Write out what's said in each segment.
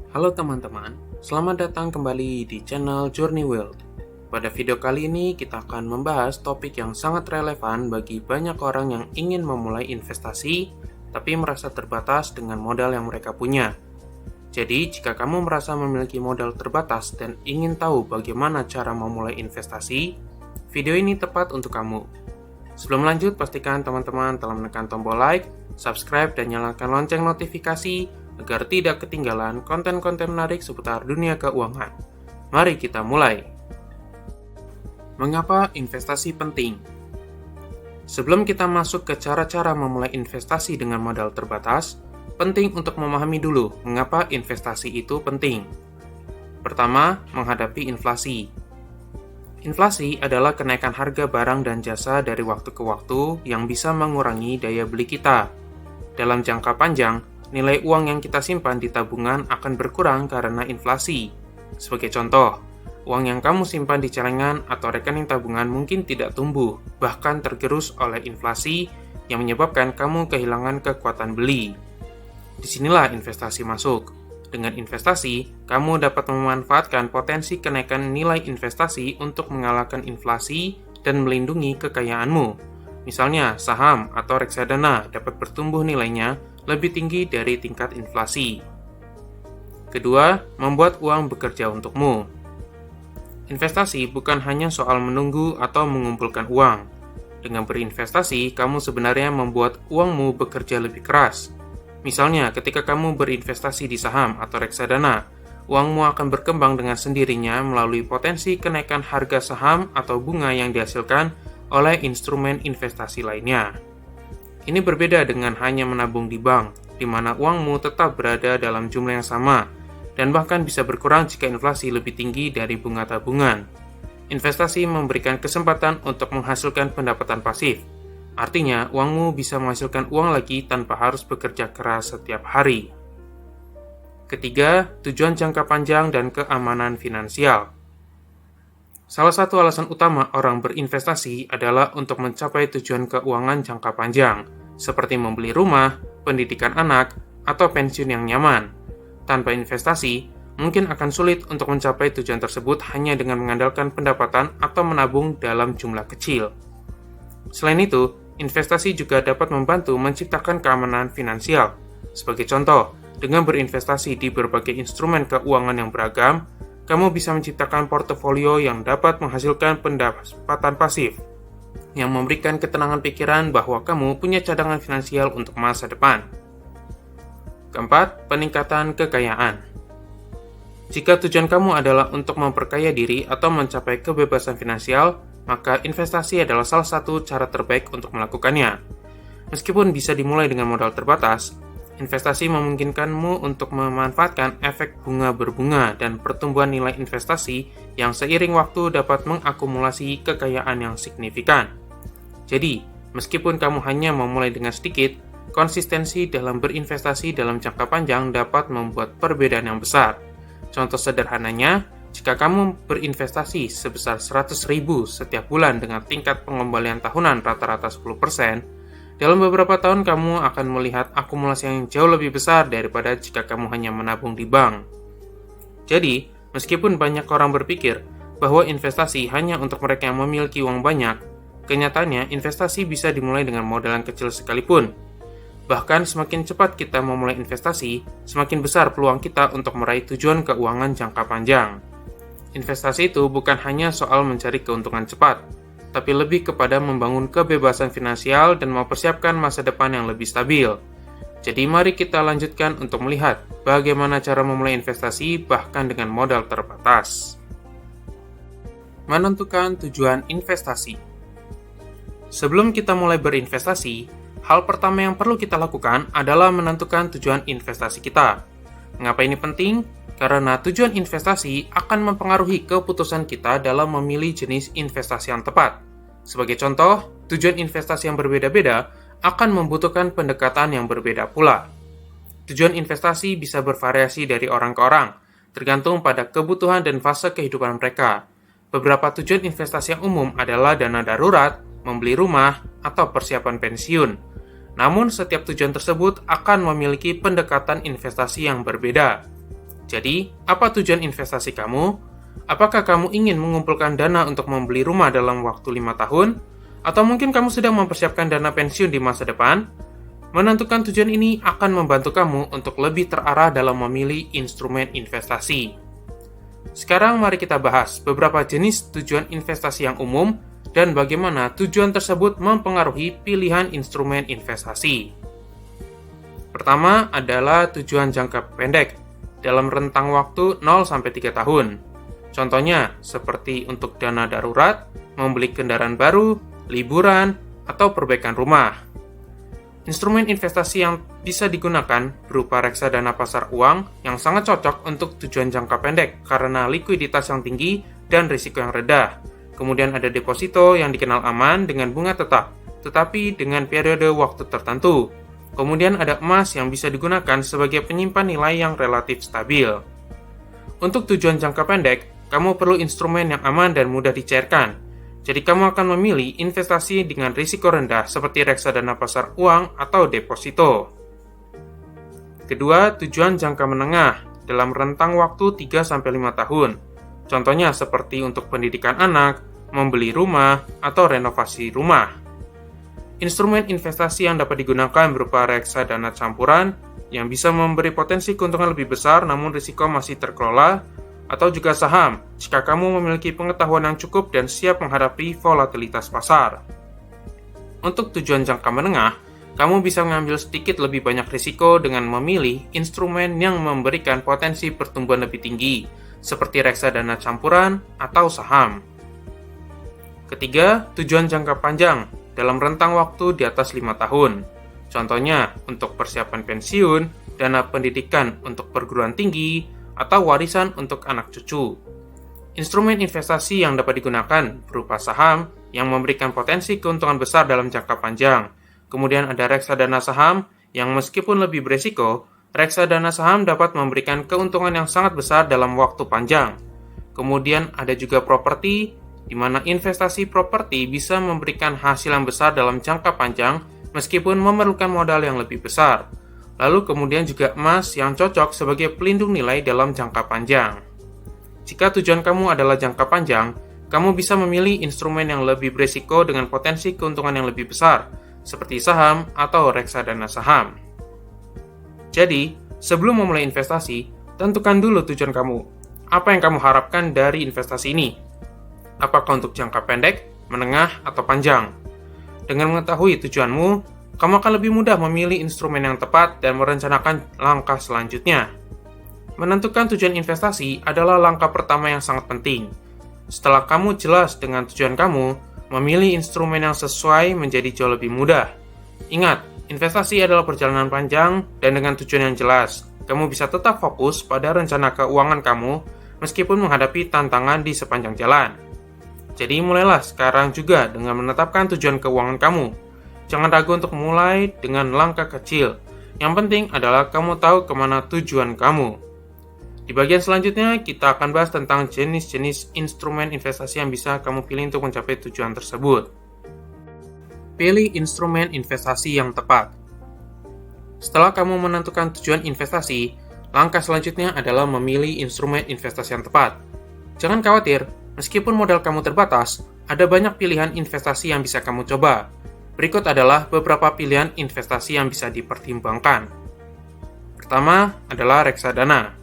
Halo teman-teman, selamat datang kembali di channel Journey World. Pada video kali ini kita akan membahas topik yang sangat relevan bagi banyak orang yang ingin memulai investasi tapi merasa terbatas dengan modal yang mereka punya. Jadi, jika kamu merasa memiliki modal terbatas dan ingin tahu bagaimana cara memulai investasi, video ini tepat untuk kamu. Sebelum lanjut, pastikan teman-teman telah menekan tombol like, subscribe, dan nyalakan lonceng notifikasi agar tidak ketinggalan konten-konten menarik seputar dunia keuangan. Mari kita mulai. Mengapa investasi penting? Sebelum kita masuk ke cara-cara memulai investasi dengan modal terbatas, penting untuk memahami dulu mengapa investasi itu penting. Pertama, menghadapi inflasi. Inflasi adalah kenaikan harga barang dan jasa dari waktu ke waktu yang bisa mengurangi daya beli kita. Dalam jangka panjang, nilai uang yang kita simpan di tabungan akan berkurang karena inflasi. Sebagai contoh, uang yang kamu simpan di celengan atau rekening tabungan mungkin tidak tumbuh, bahkan tergerus oleh inflasi yang menyebabkan kamu kehilangan kekuatan beli. Disinilah investasi masuk. Dengan investasi, kamu dapat memanfaatkan potensi kenaikan nilai investasi untuk mengalahkan inflasi dan melindungi kekayaanmu. Misalnya, saham atau reksadana dapat bertumbuh nilainya lebih tinggi dari tingkat inflasi. Kedua, membuat uang bekerja untukmu. Investasi bukan hanya soal menunggu atau mengumpulkan uang. Dengan berinvestasi, kamu sebenarnya membuat uangmu bekerja lebih keras. Misalnya, ketika kamu berinvestasi di saham atau reksadana, uangmu akan berkembang dengan sendirinya melalui potensi kenaikan harga saham atau bunga yang dihasilkan oleh instrumen investasi lainnya. Ini berbeda dengan hanya menabung di bank, di mana uangmu tetap berada dalam jumlah yang sama, dan bahkan bisa berkurang jika inflasi lebih tinggi dari bunga tabungan. Investasi memberikan kesempatan untuk menghasilkan pendapatan pasif. Artinya, uangmu bisa menghasilkan uang lagi tanpa harus bekerja keras setiap hari. Ketiga, tujuan jangka panjang dan keamanan finansial. Salah satu alasan utama orang berinvestasi adalah untuk mencapai tujuan keuangan jangka panjang, seperti membeli rumah, pendidikan anak, atau pensiun yang nyaman. Tanpa investasi, mungkin akan sulit untuk mencapai tujuan tersebut hanya dengan mengandalkan pendapatan atau menabung dalam jumlah kecil. Selain itu, investasi juga dapat membantu menciptakan keamanan finansial. Sebagai contoh, dengan berinvestasi di berbagai instrumen keuangan yang beragam, kamu bisa menciptakan portofolio yang dapat menghasilkan pendapatan pasif, yang memberikan ketenangan pikiran bahwa kamu punya cadangan finansial untuk masa depan. Keempat, peningkatan kekayaan. Jika tujuan kamu adalah untuk memperkaya diri atau mencapai kebebasan finansial, maka investasi adalah salah satu cara terbaik untuk melakukannya. Meskipun bisa dimulai dengan modal terbatas, investasi memungkinkanmu untuk memanfaatkan efek bunga berbunga dan pertumbuhan nilai investasi yang seiring waktu dapat mengakumulasi kekayaan yang signifikan. Jadi, meskipun kamu hanya memulai dengan sedikit, konsistensi dalam berinvestasi dalam jangka panjang dapat membuat perbedaan yang besar. Contoh sederhananya, jika kamu berinvestasi sebesar 100.000 setiap bulan dengan tingkat pengembalian tahunan rata-rata 10%, dalam beberapa tahun kamu akan melihat akumulasi yang jauh lebih besar daripada jika kamu hanya menabung di bank. Jadi, meskipun banyak orang berpikir bahwa investasi hanya untuk mereka yang memiliki uang banyak, kenyataannya investasi bisa dimulai dengan modal yang kecil sekalipun. Bahkan semakin cepat kita memulai investasi, semakin besar peluang kita untuk meraih tujuan keuangan jangka panjang. Investasi itu bukan hanya soal mencari keuntungan cepat, tapi lebih kepada membangun kebebasan finansial dan mempersiapkan masa depan yang lebih stabil. Jadi mari kita lanjutkan untuk melihat bagaimana cara memulai investasi bahkan dengan modal terbatas. Menentukan tujuan investasi. Sebelum kita mulai berinvestasi, hal pertama yang perlu kita lakukan adalah menentukan tujuan investasi kita. Mengapa ini penting? Karena tujuan investasi akan mempengaruhi keputusan kita dalam memilih jenis investasi yang tepat. Sebagai contoh, tujuan investasi yang berbeda-beda akan membutuhkan pendekatan yang berbeda pula. Tujuan investasi bisa bervariasi dari orang ke orang, tergantung pada kebutuhan dan fase kehidupan mereka. Beberapa tujuan investasi yang umum adalah dana darurat, membeli rumah, atau persiapan pensiun. Namun, setiap tujuan tersebut akan memiliki pendekatan investasi yang berbeda. Jadi, apa tujuan investasi kamu? Apakah kamu ingin mengumpulkan dana untuk membeli rumah dalam waktu 5 tahun? Atau mungkin kamu sedang mempersiapkan dana pensiun di masa depan? Menentukan tujuan ini akan membantu kamu untuk lebih terarah dalam memilih instrumen investasi. Sekarang mari kita bahas beberapa jenis tujuan investasi yang umum dan bagaimana tujuan tersebut mempengaruhi pilihan instrumen investasi. Pertama adalah tujuan jangka pendek dalam rentang waktu 0-3 tahun. Contohnya seperti untuk dana darurat, membeli kendaraan baru, liburan, atau perbaikan rumah. Instrumen investasi yang bisa digunakan berupa reksadana pasar uang yang sangat cocok untuk tujuan jangka pendek karena likuiditas yang tinggi dan risiko yang rendah. Kemudian ada deposito yang dikenal aman dengan bunga tetap, tetapi dengan periode waktu tertentu. Kemudian ada emas yang bisa digunakan sebagai penyimpan nilai yang relatif stabil. Untuk tujuan jangka pendek, kamu perlu instrumen yang aman dan mudah dicairkan. Jadi kamu akan memilih investasi dengan risiko rendah seperti reksadana pasar uang atau deposito. Kedua, tujuan jangka menengah dalam rentang waktu 3-5 tahun. Contohnya seperti untuk pendidikan anak, membeli rumah, atau renovasi rumah. Instrumen investasi yang dapat digunakan berupa reksadana campuran yang bisa memberi potensi keuntungan lebih besar namun risiko masih terkelola, atau juga saham jika kamu memiliki pengetahuan yang cukup dan siap menghadapi volatilitas pasar. Untuk tujuan jangka menengah, kamu bisa mengambil sedikit lebih banyak risiko dengan memilih instrumen yang memberikan potensi pertumbuhan lebih tinggi, seperti reksadana campuran atau saham. Ketiga, tujuan jangka panjang dalam rentang waktu di atas 5 tahun. Contohnya, untuk persiapan pensiun, dana pendidikan untuk perguruan tinggi, atau warisan untuk anak cucu. Instrumen investasi yang dapat digunakan berupa saham yang memberikan potensi keuntungan besar dalam jangka panjang. Kemudian ada reksadana saham yang meskipun lebih beresiko, reksadana saham dapat memberikan keuntungan yang sangat besar dalam waktu panjang. Kemudian ada juga properti, di mana investasi properti bisa memberikan hasil yang besar dalam jangka panjang meskipun memerlukan modal yang lebih besar. Lalu kemudian juga emas yang cocok sebagai pelindung nilai dalam jangka panjang. Jika tujuan kamu adalah jangka panjang, kamu bisa memilih instrumen yang lebih berisiko dengan potensi keuntungan yang lebih besar, seperti saham atau reksadana saham. Jadi, sebelum memulai investasi, tentukan dulu tujuan kamu. Apa yang kamu harapkan dari investasi ini? Apakah untuk jangka pendek, menengah, atau panjang? Dengan mengetahui tujuanmu, kamu akan lebih mudah memilih instrumen yang tepat dan merencanakan langkah selanjutnya. Menentukan tujuan investasi adalah langkah pertama yang sangat penting. Setelah kamu jelas dengan tujuan kamu, memilih instrumen yang sesuai menjadi jauh lebih mudah. Ingat, investasi adalah perjalanan panjang dan dengan tujuan yang jelas, kamu bisa tetap fokus pada rencana keuangan kamu meskipun menghadapi tantangan di sepanjang jalan. Jadi mulailah sekarang juga dengan menetapkan tujuan keuangan kamu. Jangan ragu untuk mulai dengan langkah kecil. Yang penting adalah kamu tahu kemana tujuan kamu. Di bagian selanjutnya, kita akan bahas tentang jenis-jenis instrumen investasi yang bisa kamu pilih untuk mencapai tujuan tersebut. Pilih instrumen investasi yang tepat. Setelah kamu menentukan tujuan investasi, langkah selanjutnya adalah memilih instrumen investasi yang tepat. Jangan khawatir, meskipun modal kamu terbatas, ada banyak pilihan investasi yang bisa kamu coba. Berikut adalah beberapa pilihan investasi yang bisa dipertimbangkan. Pertama adalah reksadana.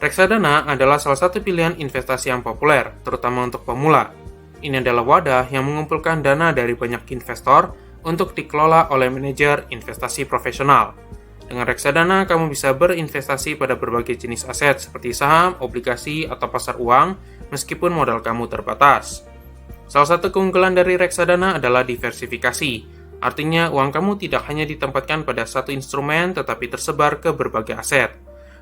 Reksadana adalah salah satu pilihan investasi yang populer, terutama untuk pemula. Ini adalah wadah yang mengumpulkan dana dari banyak investor untuk dikelola oleh manajer investasi profesional. Dengan reksadana, kamu bisa berinvestasi pada berbagai jenis aset seperti saham, obligasi, atau pasar uang, meskipun modal kamu terbatas. Salah satu keunggulan dari reksadana adalah diversifikasi. Artinya, uang kamu tidak hanya ditempatkan pada satu instrumen, tetapi tersebar ke berbagai aset.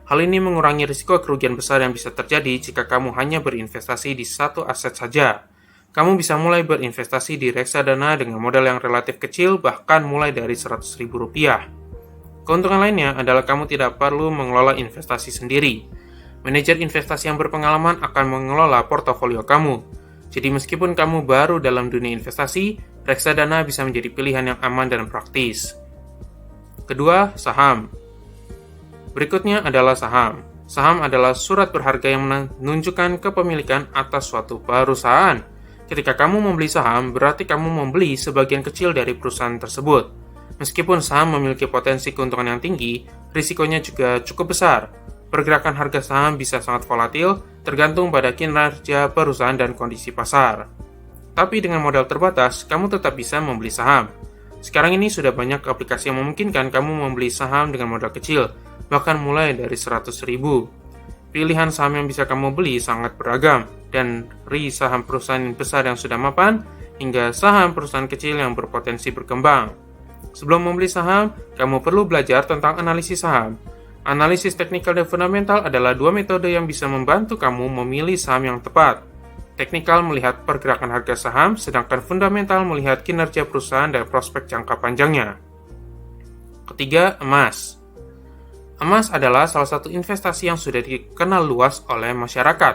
Hal ini mengurangi risiko kerugian besar yang bisa terjadi jika kamu hanya berinvestasi di satu aset saja. Kamu bisa mulai berinvestasi di reksadana dengan modal yang relatif kecil, bahkan mulai dari Rp100.000. Keuntungan lainnya adalah kamu tidak perlu mengelola investasi sendiri. Manajer investasi yang berpengalaman akan mengelola portofolio kamu. Jadi meskipun kamu baru dalam dunia investasi, reksadana bisa menjadi pilihan yang aman dan praktis. Kedua, saham. Berikutnya adalah saham. Saham adalah surat berharga yang menunjukkan kepemilikan atas suatu perusahaan. Ketika kamu membeli saham, berarti kamu membeli sebagian kecil dari perusahaan tersebut. Meskipun saham memiliki potensi keuntungan yang tinggi, risikonya juga cukup besar. Pergerakan harga saham bisa sangat volatil, tergantung pada kinerja perusahaan dan kondisi pasar. Tapi dengan modal terbatas, kamu tetap bisa membeli saham. Sekarang ini sudah banyak aplikasi yang memungkinkan kamu membeli saham dengan modal kecil, bahkan mulai dari 100.000. Pilihan saham yang bisa kamu beli sangat beragam, dari saham perusahaan besar yang sudah mapan, hingga saham perusahaan kecil yang berpotensi berkembang. Sebelum membeli saham, kamu perlu belajar tentang analisis saham. Analisis teknikal dan fundamental adalah dua metode yang bisa membantu kamu memilih saham yang tepat. Teknikal melihat pergerakan harga saham, sedangkan fundamental melihat kinerja perusahaan dan prospek jangka panjangnya. Ketiga, emas. Emas adalah salah satu investasi yang sudah dikenal luas oleh masyarakat.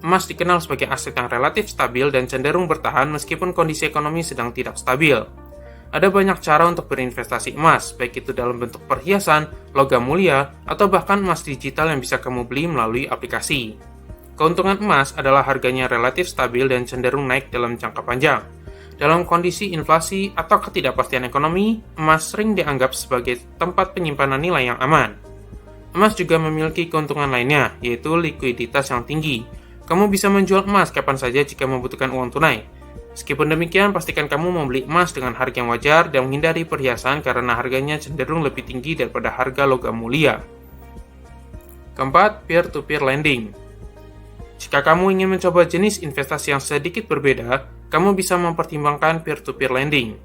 Emas dikenal sebagai aset yang relatif stabil dan cenderung bertahan meskipun kondisi ekonomi sedang tidak stabil. Ada banyak cara untuk berinvestasi emas, baik itu dalam bentuk perhiasan, logam mulia, atau bahkan emas digital yang bisa kamu beli melalui aplikasi. Keuntungan emas adalah harganya relatif stabil dan cenderung naik dalam jangka panjang. Dalam kondisi inflasi atau ketidakpastian ekonomi, emas sering dianggap sebagai tempat penyimpanan nilai yang aman. Emas juga memiliki keuntungan lainnya, yaitu likuiditas yang tinggi. Kamu bisa menjual emas kapan saja jika membutuhkan uang tunai. Meskipun demikian, pastikan kamu membeli emas dengan harga yang wajar dan menghindari perhiasan karena harganya cenderung lebih tinggi daripada harga logam mulia. Keempat, peer-to-peer lending. Jika kamu ingin mencoba jenis investasi yang sedikit berbeda, kamu bisa mempertimbangkan peer-to-peer lending.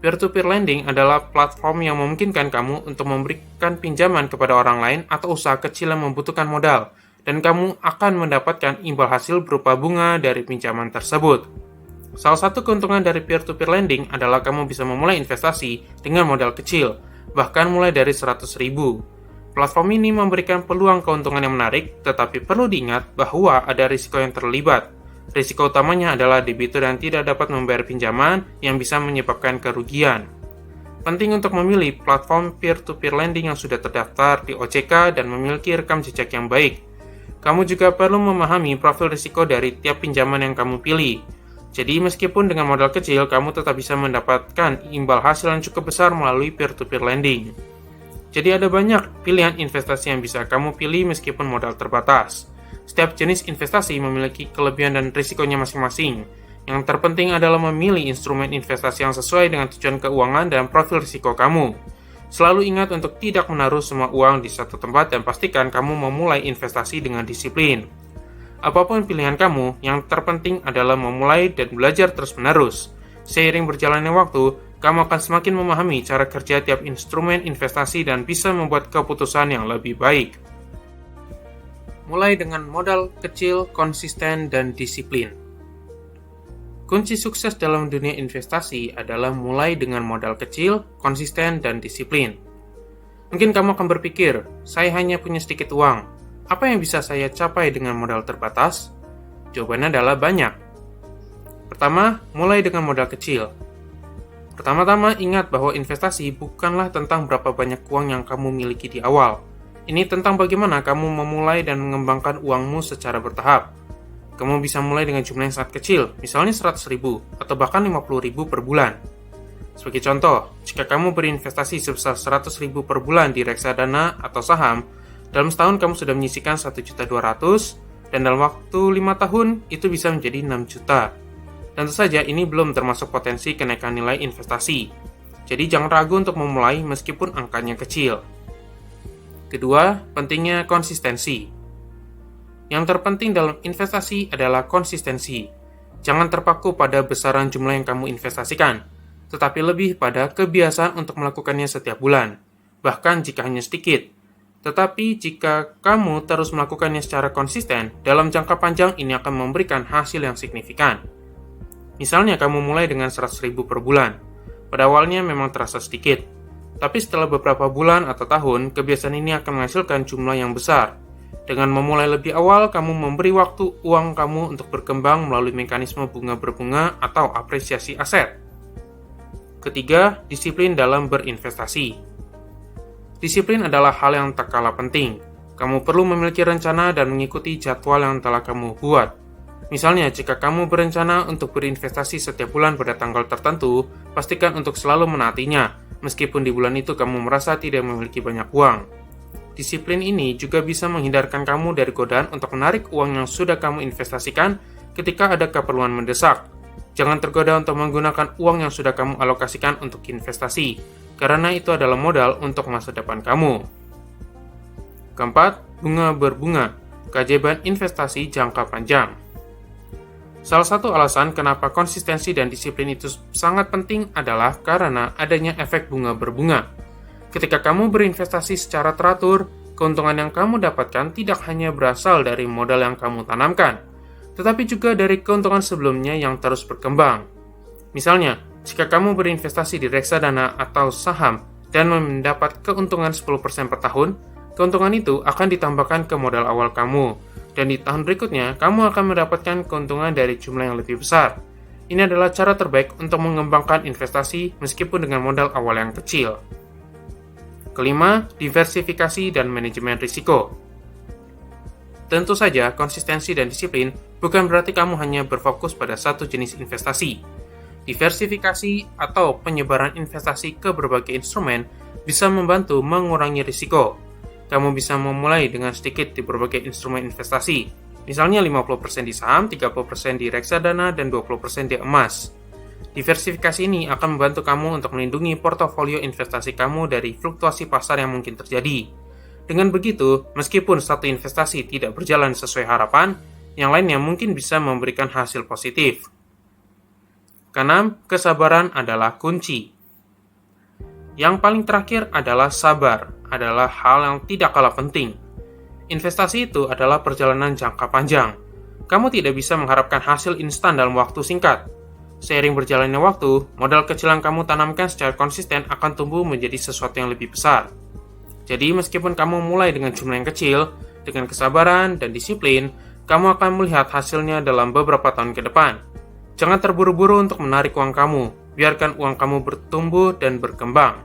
Peer-to-peer lending adalah platform yang memungkinkan kamu untuk memberikan pinjaman kepada orang lain atau usaha kecil yang membutuhkan modal, dan kamu akan mendapatkan imbal hasil berupa bunga dari pinjaman tersebut. Salah satu keuntungan dari peer-to-peer lending adalah kamu bisa memulai investasi dengan modal kecil, bahkan mulai dari 100.000. Platform ini memberikan peluang keuntungan yang menarik, tetapi perlu diingat bahwa ada risiko yang terlibat. Risiko utamanya adalah debitur yang tidak dapat membayar pinjaman yang bisa menyebabkan kerugian. Penting untuk memilih platform peer-to-peer lending yang sudah terdaftar di OJK dan memiliki rekam jejak yang baik. Kamu juga perlu memahami profil risiko dari tiap pinjaman yang kamu pilih. Jadi meskipun dengan modal kecil, kamu tetap bisa mendapatkan imbal hasil yang cukup besar melalui peer-to-peer lending. Jadi ada banyak pilihan investasi yang bisa kamu pilih meskipun modal terbatas. Setiap jenis investasi memiliki kelebihan dan risikonya masing-masing. Yang terpenting adalah memilih instrumen investasi yang sesuai dengan tujuan keuangan dan profil risiko kamu. Selalu ingat untuk tidak menaruh semua uang di satu tempat dan pastikan kamu memulai investasi dengan disiplin. Apapun pilihan kamu, yang terpenting adalah memulai dan belajar terus-menerus. Seiring berjalannya waktu, kamu akan semakin memahami cara kerja tiap instrumen investasi dan bisa membuat keputusan yang lebih baik. Mulai dengan modal kecil, konsisten, dan disiplin. Kunci sukses dalam dunia investasi adalah mulai dengan modal kecil, konsisten, dan disiplin. Mungkin kamu akan berpikir, saya hanya punya sedikit uang. Apa yang bisa saya capai dengan modal terbatas? Jawabannya adalah banyak. Pertama, mulai dengan modal kecil. Pertama-tama, ingat bahwa investasi bukanlah tentang berapa banyak uang yang kamu miliki di awal. Ini tentang bagaimana kamu memulai dan mengembangkan uangmu secara bertahap. Kamu bisa mulai dengan jumlah yang sangat kecil, misalnya 100.000 atau bahkan 50.000 per bulan. Sebagai contoh, jika kamu berinvestasi sebesar 100.000 per bulan di reksadana atau saham, dalam setahun kamu sudah menyisihkan 1.200.000 dan dalam waktu 5 tahun itu bisa menjadi 6 juta. Tentu saja ini belum termasuk potensi kenaikan nilai investasi. Jadi jangan ragu untuk memulai meskipun angkanya kecil. Kedua, pentingnya konsistensi. Yang terpenting dalam investasi adalah konsistensi. Jangan terpaku pada besaran jumlah yang kamu investasikan, tetapi lebih pada kebiasaan untuk melakukannya setiap bulan, bahkan jika hanya sedikit. Tetapi jika kamu terus melakukannya secara konsisten, dalam jangka panjang ini akan memberikan hasil yang signifikan. Misalnya kamu mulai dengan 100.000 per bulan. Pada awalnya memang terasa sedikit, tapi setelah beberapa bulan atau tahun, kebiasaan ini akan menghasilkan jumlah yang besar. Dengan memulai lebih awal, kamu memberi waktu uang kamu untuk berkembang melalui mekanisme bunga berbunga atau apresiasi aset. Ketiga, disiplin dalam berinvestasi. Disiplin adalah hal yang tak kalah penting. Kamu perlu memiliki rencana dan mengikuti jadwal yang telah kamu buat. Misalnya, jika kamu berencana untuk berinvestasi setiap bulan pada tanggal tertentu, pastikan untuk selalu menaatinya, meskipun di bulan itu kamu merasa tidak memiliki banyak uang. Disiplin ini juga bisa menghindarkan kamu dari godaan untuk menarik uang yang sudah kamu investasikan ketika ada keperluan mendesak. Jangan tergoda untuk menggunakan uang yang sudah kamu alokasikan untuk investasi, karena itu adalah modal untuk masa depan kamu. Keempat, bunga berbunga, keajaiban investasi jangka panjang. Salah satu alasan kenapa konsistensi dan disiplin itu sangat penting adalah karena adanya efek bunga berbunga. Ketika kamu berinvestasi secara teratur, keuntungan yang kamu dapatkan tidak hanya berasal dari modal yang kamu tanamkan, tetapi juga dari keuntungan sebelumnya yang terus berkembang. Misalnya, jika kamu berinvestasi di reksadana atau saham dan mendapat keuntungan 10% per tahun, keuntungan itu akan ditambahkan ke modal awal kamu, dan di tahun berikutnya, kamu akan mendapatkan keuntungan dari jumlah yang lebih besar. Ini adalah cara terbaik untuk mengembangkan investasi meskipun dengan modal awal yang kecil. Kelima, diversifikasi dan manajemen risiko. Tentu saja, konsistensi dan disiplin bukan berarti kamu hanya berfokus pada satu jenis investasi. Diversifikasi atau penyebaran investasi ke berbagai instrumen bisa membantu mengurangi risiko. Kamu bisa memulai dengan sedikit di berbagai instrumen investasi, misalnya 50% di saham, 30% di reksadana, dan 20% di emas. Diversifikasi ini akan membantu kamu untuk melindungi portofolio investasi kamu dari fluktuasi pasar yang mungkin terjadi. Dengan begitu, meskipun satu investasi tidak berjalan sesuai harapan, yang lainnya mungkin bisa memberikan hasil positif. Keenam, kesabaran adalah kunci. Yang paling terakhir adalah sabar, adalah hal yang tidak kalah penting. Investasi itu adalah perjalanan jangka panjang. Kamu tidak bisa mengharapkan hasil instan dalam waktu singkat. Seiring berjalannya waktu, modal kecil yang kamu tanamkan secara konsisten akan tumbuh menjadi sesuatu yang lebih besar. Jadi, meskipun kamu mulai dengan jumlah yang kecil, dengan kesabaran dan disiplin, kamu akan melihat hasilnya dalam beberapa tahun ke depan. Jangan terburu-buru untuk menarik uang kamu, biarkan uang kamu bertumbuh dan berkembang.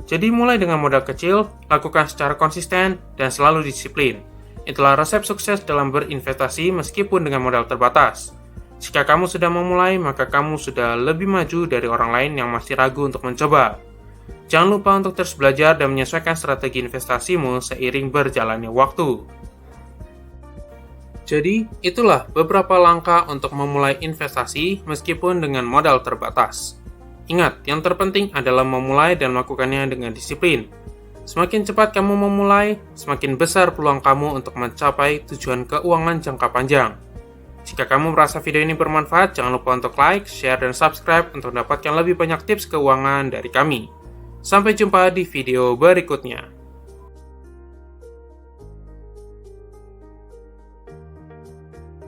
Jadi mulai dengan modal kecil, lakukan secara konsisten, dan selalu disiplin. Itulah resep sukses dalam berinvestasi meskipun dengan modal terbatas. Jika kamu sudah memulai, maka kamu sudah lebih maju dari orang lain yang masih ragu untuk mencoba. Jangan lupa untuk terus belajar dan menyesuaikan strategi investasimu seiring berjalannya waktu. Jadi, itulah beberapa langkah untuk memulai investasi meskipun dengan modal terbatas. Ingat, yang terpenting adalah memulai dan melakukannya dengan disiplin. Semakin cepat kamu memulai, semakin besar peluang kamu untuk mencapai tujuan keuangan jangka panjang. Jika kamu merasa video ini bermanfaat, jangan lupa untuk like, share, dan subscribe untuk mendapatkan lebih banyak tips keuangan dari kami. Sampai jumpa di video berikutnya.